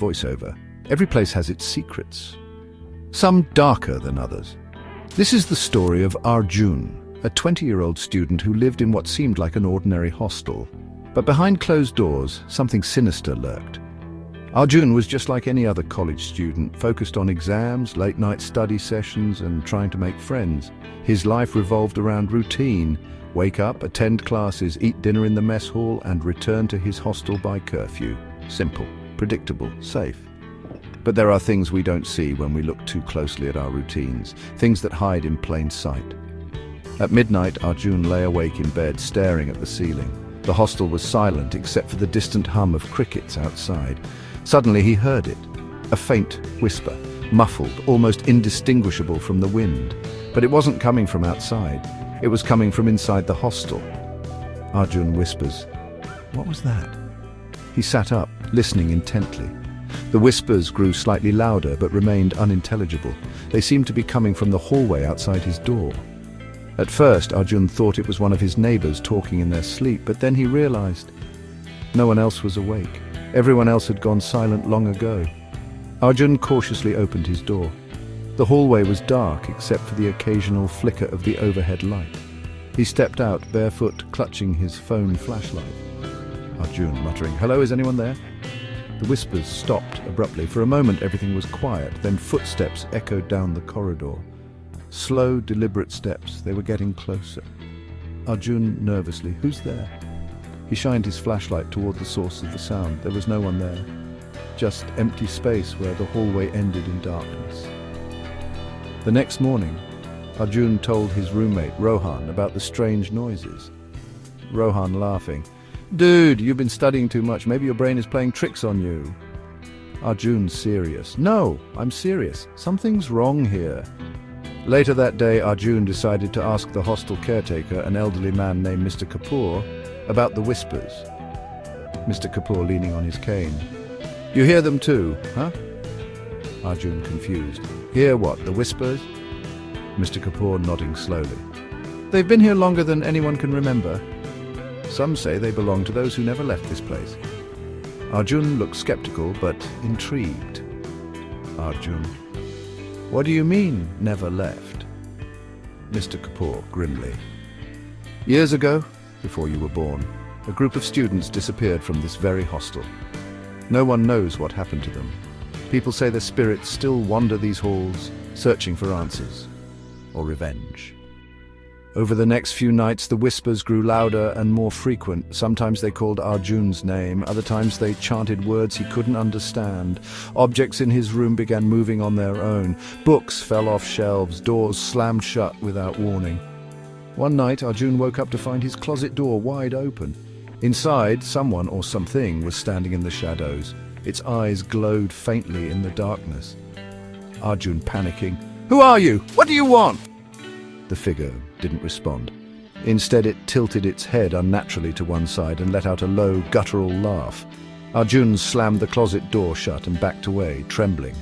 voiceover. Every place has its secrets, some darker than others. This is the story of Arjun, a 20-year-old student who lived in what seemed like an ordinary hostel. But behind closed doors, something sinister lurked. Arjun was just like any other college student, focused on exams, late-night study sessions, and trying to make friends. His life revolved around routine: wake up, attend classes, eat dinner in the mess hall, and return to his hostel by curfew. Simple, predictable, safe. But there are things we don't see when we look too closely at our routines, things that hide in plain sight. At midnight, Arjun lay awake in bed, staring at the ceiling. The hostel was silent except for the distant hum of crickets outside. Suddenly he heard it, a faint whisper, muffled, almost indistinguishable from the wind. But it wasn't coming from outside, it was coming from inside the hostel. Arjun whispers, "What was that?" He sat up, listening intently. The whispers grew slightly louder but remained unintelligible. They seemed to be coming from the hallway outside his door. At first, Arjun thought it was one of his neighbors talking in their sleep, but then he realized no one else was awake. Everyone else had gone silent long ago. Arjun cautiously opened his door. The hallway was dark except for the occasional flicker of the overhead light. He stepped out, barefoot, clutching his phone flashlight. Arjun muttering, "Hello, is anyone there?" The whispers stopped abruptly. For a moment everything was quiet, then footsteps echoed down the corridor. Slow, deliberate steps. They were getting closer. Arjun nervously, "Who's there?" He shined his flashlight toward the source of the sound. There was no one there. Just empty space where the hallway ended in darkness. The next morning, Arjun told his roommate, Rohan, about the strange noises. Rohan laughing, "Dude, you've been studying too much. Maybe your brain is playing tricks on you." Arjun serious, "No, I'm serious. Something's wrong here." Later that day, Arjun decided to ask the hostel caretaker, an elderly man named Mr. Kapoor, about the whispers. Mr. Kapoor leaning on his cane. "You hear them too, huh?" Arjun confused. "Hear what, the whispers?" Mr. Kapoor nodding slowly. "They've been here longer than anyone can remember. Some say they belong to those who never left this place." Arjun looked skeptical but intrigued. Arjun, "What do you mean, never left?" Mr. Kapoor grimly. "Years ago, before you were born, a group of students disappeared from this very hostel. No one knows what happened to them. People say their spirits still wander these halls, searching for answers or revenge." Over the next few nights, the whispers grew louder and more frequent. Sometimes they called Arjun's name, other times they chanted words he couldn't understand. Objects in his room began moving on their own. Books fell off shelves, doors slammed shut without warning. One night, Arjun woke up to find his closet door wide open. Inside, someone or something was standing in the shadows. Its eyes glowed faintly in the darkness. Arjun panicking, "Who are you? What do you want?" The figure didn't respond. Instead, it tilted its head unnaturally to one side and let out a low, guttural laugh. Arjun slammed the closet door shut and backed away, trembling.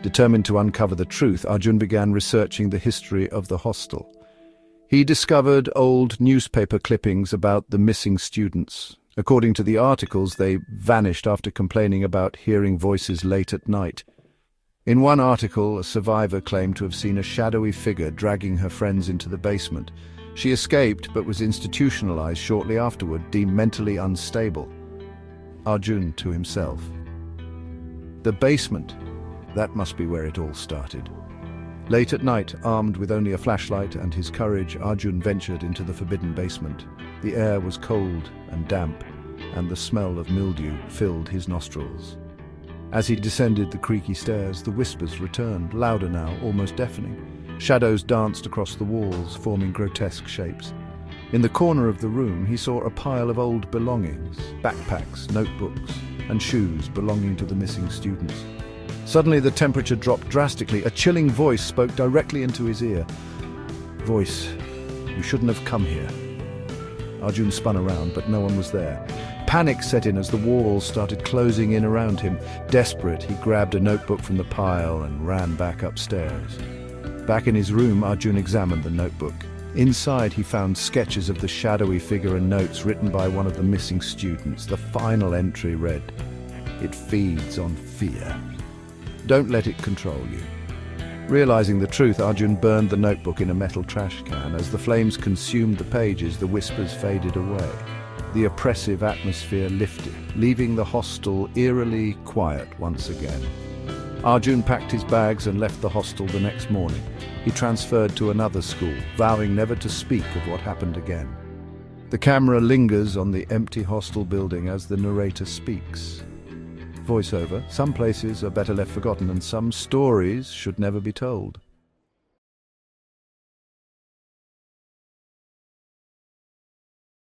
Determined to uncover the truth, Arjun began researching the history of the hostel. He discovered old newspaper clippings about the missing students. According to the articles, they vanished after complaining about hearing voices late at night. In one article, a survivor claimed to have seen a shadowy figure dragging her friends into the basement. She escaped but was institutionalized shortly afterward, deemed mentally unstable. Arjun to himself, "The basement, that must be where it all started." Late at night, armed with only a flashlight and his courage, Arjun ventured into the forbidden basement. The air was cold and damp, and the smell of mildew filled his nostrils. As he descended the creaky stairs, the whispers returned, louder now, almost deafening. Shadows danced across the walls, forming grotesque shapes. In the corner of the room, he saw a pile of old belongings, backpacks, notebooks, and shoes belonging to the missing students. Suddenly, the temperature dropped drastically. A chilling voice spoke directly into his ear. "Voice, you shouldn't have come here." Arjun spun around, but no one was there. Panic set in as the walls started closing in around him. Desperate, he grabbed a notebook from the pile and ran back upstairs. Back in his room, Arjun examined the notebook. Inside, he found sketches of the shadowy figure and notes written by one of the missing students. The final entry read, It feeds on fear. Don't let it control you. Realizing the truth, Arjun burned the notebook in a metal trash can. As the flames consumed the pages, the whispers faded away. The oppressive atmosphere lifted, leaving the hostel eerily quiet once again. Arjun packed his bags and left the hostel the next morning. He transferred to another school, vowing never to speak of what happened again. The camera lingers on the empty hostel building as the narrator speaks. Voiceover: some places are better left forgotten, and some stories should never be told.